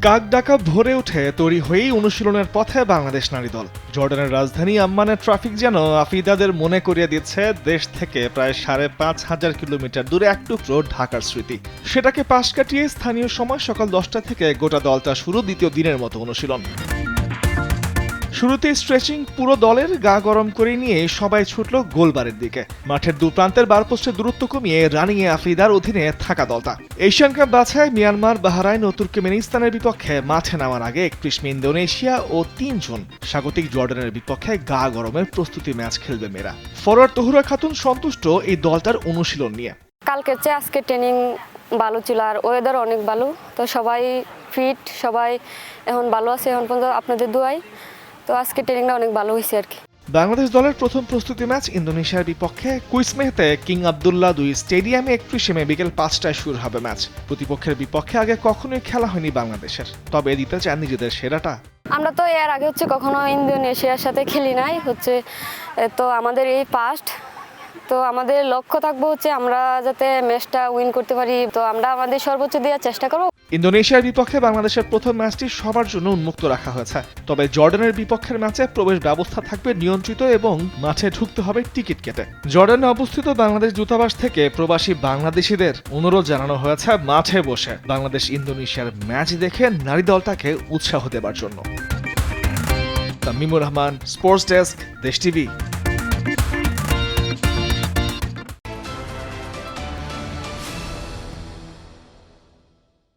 কাক ডাকা ভরে উঠে তৈরি হয়েই অনুশীলনের পথে বাংলাদেশ নারী দল। জর্ডানের রাজধানী আম্মানের ট্রাফিক যেন আফিদাদের মনে করিয়ে দিচ্ছে দেশ থেকে প্রায় ৫,৫০০ কিলোমিটার দূরে এক টুকরো ঢাকার স্মৃতি। সেটাকে পাশ কাটিয়ে স্থানীয় সময় সকাল ১০টা থেকে গোটা দলটা শুরু দ্বিতীয় দিনের মতো অনুশীলন। শুরুতেই স্ট্রেচিং পুরো দলের গা গরম করে নিয়ে সবাই ছুটল গোলবারের দিকে। মাঠের দু প্রান্তের বারপোস্টের দূরত্ব কমিয়ে রানিংয়ে আফিদার অধীনে থাকা দলটা এশিয়ান কাপ বাছাই মিয়ানমার, বাহরাইন ও তুর্কমেনিস্তানের বিপক্ষে মাঠে নামার আগে ৩১ মে ইন্দোনেশিয়া ও ৩ জুন স্বাগতিক জর্ডানের বিপক্ষে গা গরমের প্রস্তুতি ম্যাচ খেলবে মেয়েরা। ফরোয়ার্ড তহুরা খাতুন সন্তুষ্ট এই দলটার অনুশীলন নিয়ে। কালকের চেয়ে আজকে ট্রেনিং ভালো ছিল আর ওয়েদার অনেক ভালো, তো সবাই ফিট, সবাই এখন ভালো আছে এখন পর্যন্ত আপনাদের দোয়ায়। তো আজকে ট্রেনিংটা অনেক ভালো হয়েছে আর কি। বাংলাদেশ দলের প্রথম প্রস্তুতি ম্যাচ ইন্দোনেশিয়ার বিপক্ষে কুইসমেহতে কিং আবদুল্লাহ ২ স্টেডিয়ামে ৩১ মে বিকেল ৫টায় শুরু হবে ম্যাচ। প্রতিপক্ষের বিপক্ষে আগে কখনোই খেলা হয়নি বাংলাদেশের, তবে দিতে চান নিজেদের সেরাটা। আমরা তো এর আগে কখনো ইন্দোনেশিয়ার সাথে খেলি নাই, তো আমাদের এই ফার্স্ট। তো আমাদের লক্ষ্য থাকবো আমরা যাতে ম্যাচটা উইন করতে পারি, তো আমরা আমাদের সর্বোচ্চ দেওয়ার চেষ্টা করব। ইন্দোনেশিয়ার বিপক্ষে বাংলাদেশের প্রথম ম্যাচটি সবার জন্য উন্মুক্ত রাখা হয়েছে, তবে জর্ডানের বিপক্ষের ম্যাচে প্রবেশ ব্যবস্থা থাকবে নিয়ন্ত্রিত এবং মাঠে ঢুকতে হবে টিকিট কেটে। জর্ডানে অবস্থিত বাংলাদেশ দূতাবাস থেকে প্রবাসী বাংলাদেশিদের অনুরোধ জানানো হয়েছে মাঠে বসে বাংলাদেশ ইন্দোনেশিয়ার ম্যাচ দেখে নারী দলটাকে উৎসাহ দেবার জন্য। তামিমুর রহমান, স্পোর্টস ডেস্ক, দেশ টিভি।